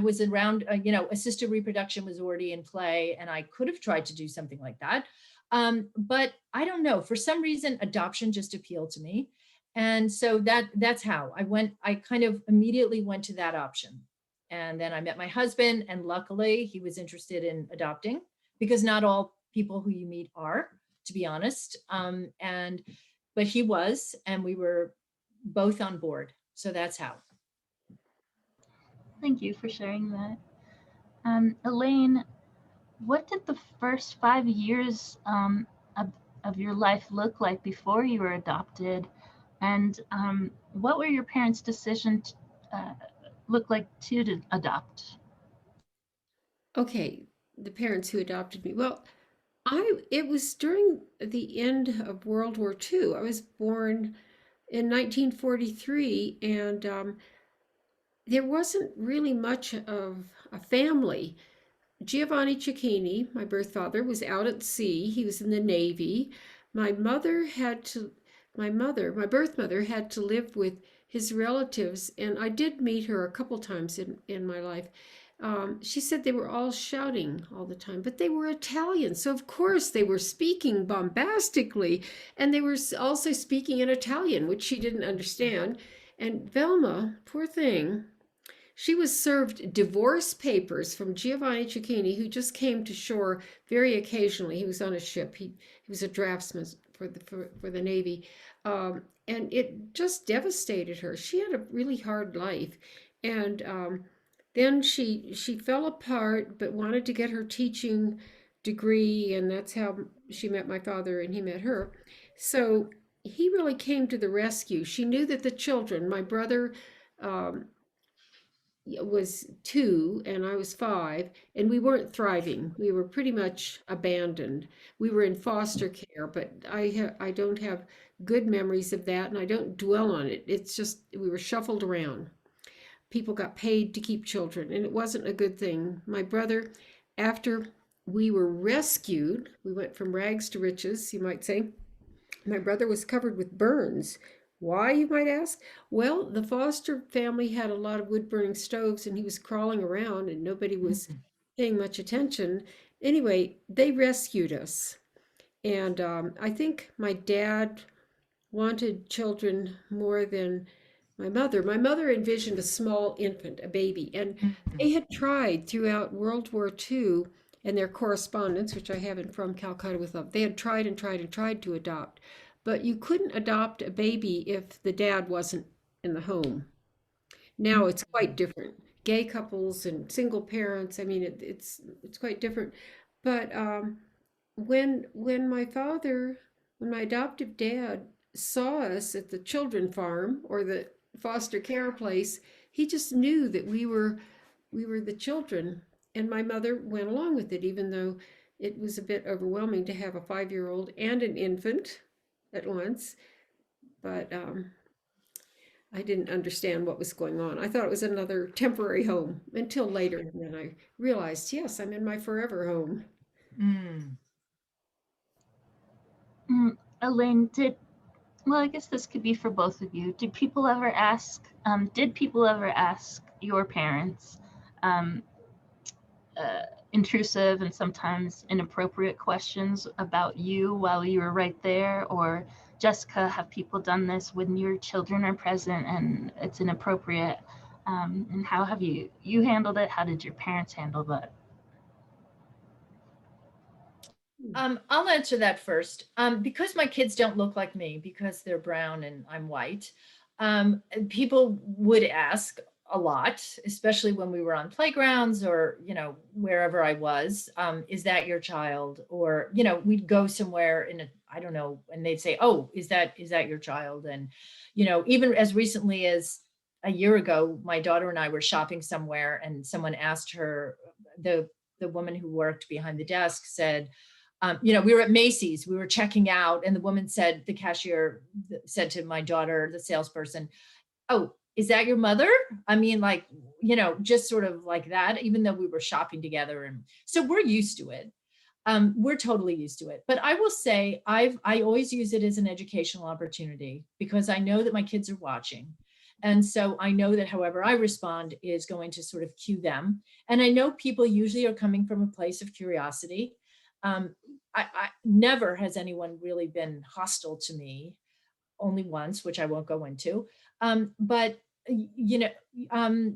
was around, assisted reproduction was already in play, and I could have tried to do something like that. But I don't know, for some reason, adoption just appealed to me. And so that's how I kind of immediately went to that option. And then I met my husband, and luckily he was interested in adopting, because not all people who you meet are, to be honest. But he was, and we were both on board. So that's how. Thank you for sharing that. Elaine, what did the first 5 years of your life look like before you were adopted? And what were your parents' decision look like to adopt? Okay, the parents who adopted me. Well, it was during the end of World War II. I was born in 1943, and there wasn't really much of a family. Giovanni Cecchini, my birth father, was out at sea. He was in the Navy. My mother had to, my birth mother had to live with his relatives, and I did meet her a couple times in my life. She said they were all shouting all the time, but they were Italian. So, of course, they were speaking bombastically, and they were also speaking in Italian, which she didn't understand. And Velma, poor thing, she was served divorce papers from Giovanni Cecchini, who just came to shore very occasionally. He was on a ship. He was a draftsman for the Navy, and it just devastated her. She had a really hard life, and then she fell apart, but wanted to get her teaching degree, and that's how she met my father, and he met her. So he really came to the rescue. She knew that the children, my brother. Was 2 and I was 5, and we weren't thriving. We were pretty much abandoned. We were in foster care, but I don't have good memories of that, and I don't dwell on it. It's just we were shuffled around. People got paid to keep children, and it wasn't a good thing. My brother, after we were rescued, we went from rags to riches, you might say. My brother was covered with burns. Why, you might ask? Well, the foster family had a lot of wood burning stoves, and he was crawling around, and nobody was paying much attention. Anyway, they rescued us. And I think my dad wanted children more than my mother. My mother envisioned a small infant, a baby, and they had tried throughout World War II, and their correspondence, which I have in From Calcutta with Love, they had tried and tried and tried to adopt. But you couldn't adopt a baby if the dad wasn't in the home. Now it's quite different. Gay couples and single parents, I mean, it's quite different. But when when my adoptive dad saw us at the children farm or the foster care place, he just knew that we were the children, and my mother went along with it, even though it was a bit overwhelming to have a 5-year-old and an infant at once. But I didn't understand what was going on. I thought it was another temporary home until later. And then I realized, yes, I'm in my forever home. Elaine, well, I guess this could be for both of you. Did people ever ask your parents intrusive and sometimes inappropriate questions about you while you were right there? Or, Jessica, have people done this when your children are present and it's inappropriate? And how have you handled it? How did your parents handle that? I'll answer that first. Because my kids don't look like me, because they're brown and I'm white, people would ask a lot, especially when we were on playgrounds or, wherever I was. Is that your child? Or, we'd go somewhere I don't know, and they'd say, oh, is that your child? And, even as recently as a year ago, my daughter and I were shopping somewhere, and someone asked her, the woman who worked behind the desk said, we were at Macy's, we were checking out, and the woman said, the cashier said to my daughter, the salesperson, oh, is that your mother? I mean, like, just sort of like that, even though we were shopping together. And so we're used to it. We're totally used to it. But I will say, I always use it as an educational opportunity, because I know that my kids are watching. And so I know that however I respond is going to sort of cue them. And I know people usually are coming from a place of curiosity. I never has anyone really been hostile to me, only once, which I won't go into. But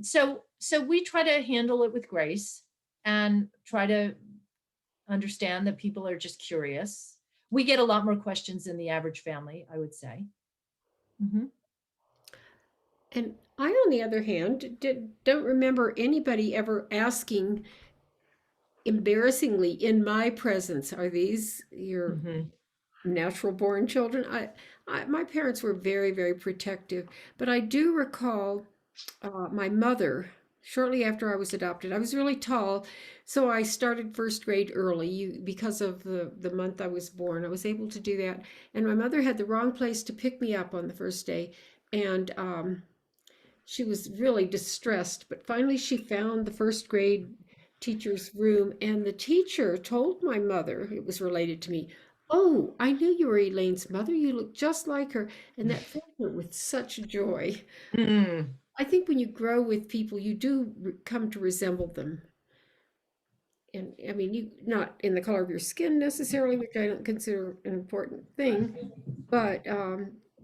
so we try to handle it with grace and try to understand that people are just curious. We get a lot more questions than the average family, I would say. Mhm. And I, on the other hand, don't remember anybody ever asking embarrassingly in my presence, are these your Mhm. natural born children? My parents were very, very protective, but I do recall my mother, shortly after I was adopted. I was really tall, so I started first grade early. Because of the month I was born, I was able to do that. And my mother had the wrong place to pick me up on the first day, and she was really distressed. But finally, she found the first grade teacher's room, and the teacher told my mother, it was related to me, "Oh, I knew you were Elaine's mother. You look just like her." And that filled her with such joy. Mm. I think when you grow with people, you do come to resemble them. And I mean, you not in the color of your skin necessarily, which I don't consider an important thing, but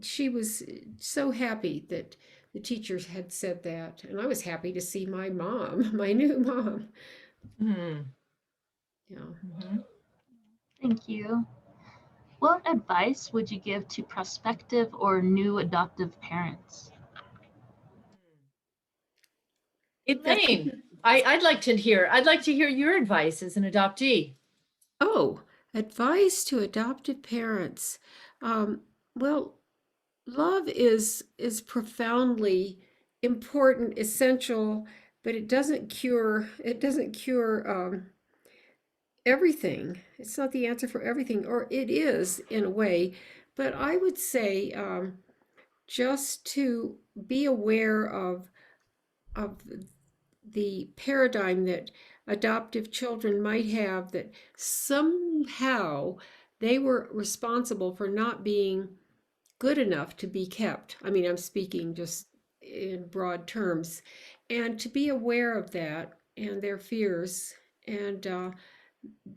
she was so happy that the teachers had said that. And I was happy to see my mom, my new mom. Mm. Yeah. Mhm. Thank you. What advice would you give to prospective or new adoptive parents? That's Elaine, I'd like to hear your advice as an adoptee. Oh, advice to adoptive parents. Um, well, love is profoundly important, essential, but it doesn't cure everything. It's not the answer for everything, or it is in a way. But I would say just to be aware of the paradigm that adoptive children might have, that somehow they were responsible for not being good enough to be kept. I mean, I'm speaking just in broad terms, and to be aware of that and their fears, and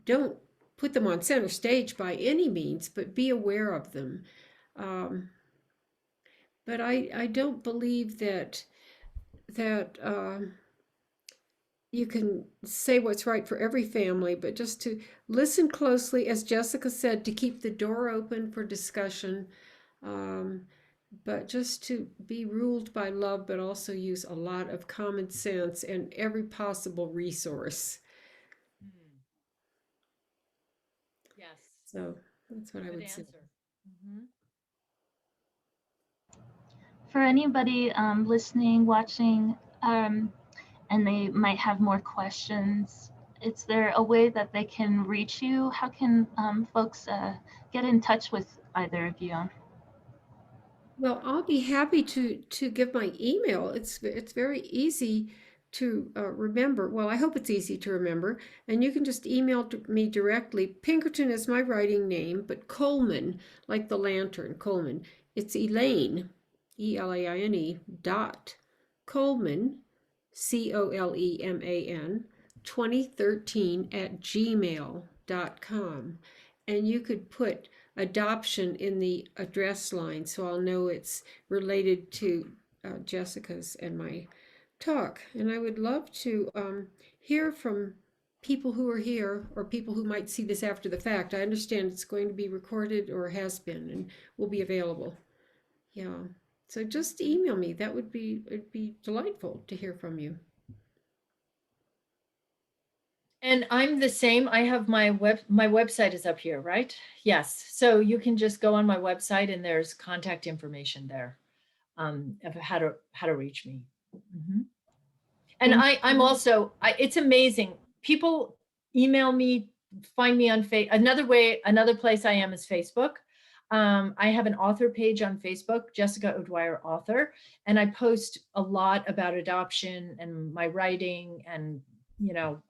don't put them on center stage by any means, but be aware of them. Um, but I don't believe that you can say what's right for every family, but just to listen closely, as Jessica said, to keep the door open for discussion, um, but just to be ruled by love, but also use a lot of common sense and every possible resource. Mm. Yes, So that's what I good would say. answer. Mhm. For anybody listening, watching, and they might have more questions, is there a way that they can reach you? How can folks get in touch with either of you? Well, I'll be happy to give my email. It's very easy to remember. Well, I hope it's easy to remember, and you can just email me directly. Pinkerton is my writing name, but Coleman, like the lantern, Coleman. It's Elaine, Elaine dot Coleman, Coleman, 2013 at gmail.com. And you could put adoption in the address line, so I'll know it's related to Jessica's and my talk. And I would love to hear from people who are here or people who might see this after the fact. I understand it's going to be recorded or has been and will be available. Yeah. So just email me. It'd be delightful to hear from you. And I'm the same. I have my website is up here, right? Yes. So you can just go on my website and there's contact information there of how to reach me. Mhm. And Thank I'm also, it's amazing. People email me, find me on another place I am is Facebook. I have an author page on Facebook, Jessica O'Dwyer author, and I post a lot about adoption and my writing and,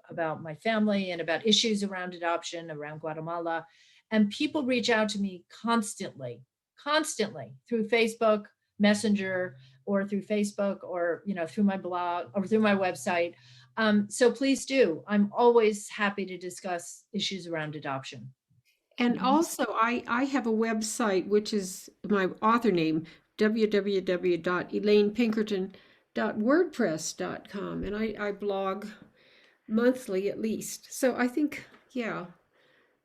about my family and about issues around adoption around Guatemala. And people reach out to me constantly through Facebook Messenger or through Facebook or, through my blog or through my website. So please do. I'm always happy to discuss issues around adoption. And also, I have a website, which is my author name, www.elainepinkerton.wordpress.com. And I blog monthly at least. So I think, yeah.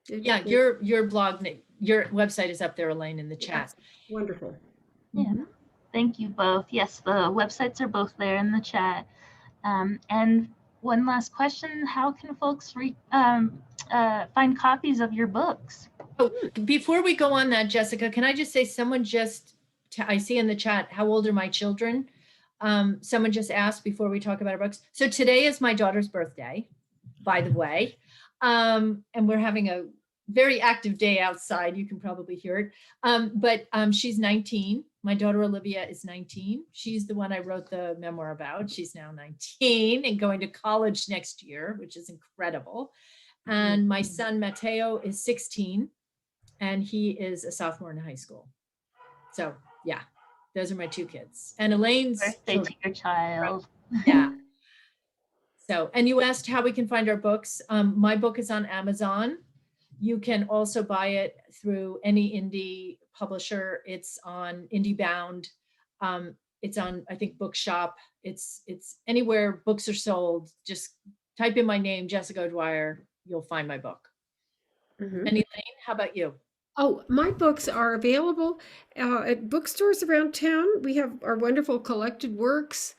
Yeah, your blog, your website is up there, Elaine, in the chat. Wonderful. Yeah. Thank you both. Yes, the websites are both there in the chat. And one last question, how can folks find copies of your books? Oh, before we go on that, Jessica, can I just say someone just, I see in the chat, how old are my children? Someone just asked before we talk about our books. So today is my daughter's birthday, by the way. And we're having a very active day outside. You can probably hear it. But she's 19. My daughter Olivia is 19. She's the one I wrote the memoir about. She's now 19 and going to college next year, which is incredible. And my son Mateo is 16 and he is a sophomore in high school. So yeah, those are my two kids. And Elaine's Birthday to your child. Yeah. So, and you asked how we can find our books. My book is on Amazon. You can also buy it through any indie publisher. It's on IndieBound. It's on, I think, Bookshop. It's anywhere books are sold. Just type in my name, Jessica Dwyer. You'll find my book. And Elaine, how about you? Oh, my books are available at bookstores around town. We have our wonderful collected works,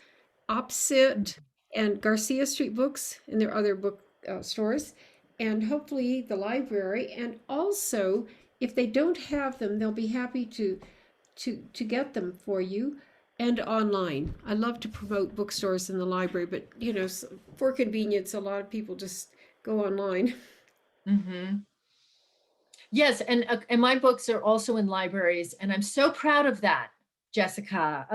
Opposite and Garcia Street Books, and there are other book stores, and hopefully the library. And also, if they don't have them, they'll be happy to get them for you, and online. I love to promote bookstores in the library, but you know, for convenience, a lot of people just go online. Yes, and my books are also in libraries, and I'm so proud of that, Jessica.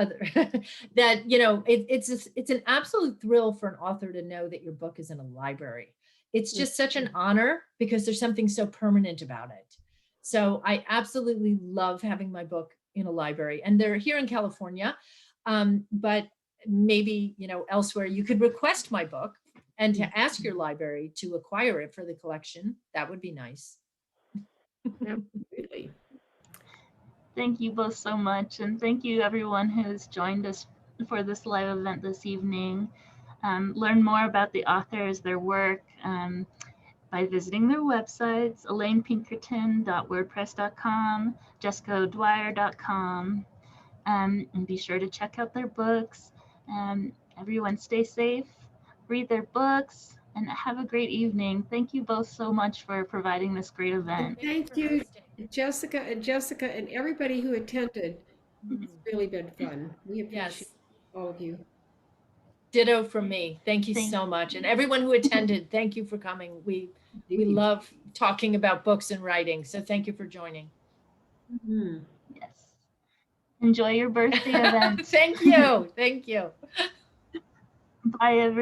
That you know, it's an absolute thrill for an author to know that your book is in a library. It's just such an honor because there's something so permanent about it. So I absolutely love having my book in a library, and they're here in California, but maybe you know elsewhere you could request my book and to ask your library to acquire it for the collection. That would be nice. Absolutely. Thank you both so much, and thank you everyone who's joined us for this live event this evening. Learn more about the authors, their work, by visiting their websites, elainepinkerton.wordpress.com, jessicadwyer.com, and be sure to check out their books. Everyone stay safe, read their books, and have a great evening. Thank you both so much for providing this great event. Thank you, Jessica and everybody who attended. It's really been fun. We appreciate all of you. Ditto from me. Thank you so much. And everyone who attended, thank you for coming. We love talking about books and writing. So thank you for joining. Yes. Enjoy your birthday event. Thank you. Thank you. Bye, everyone.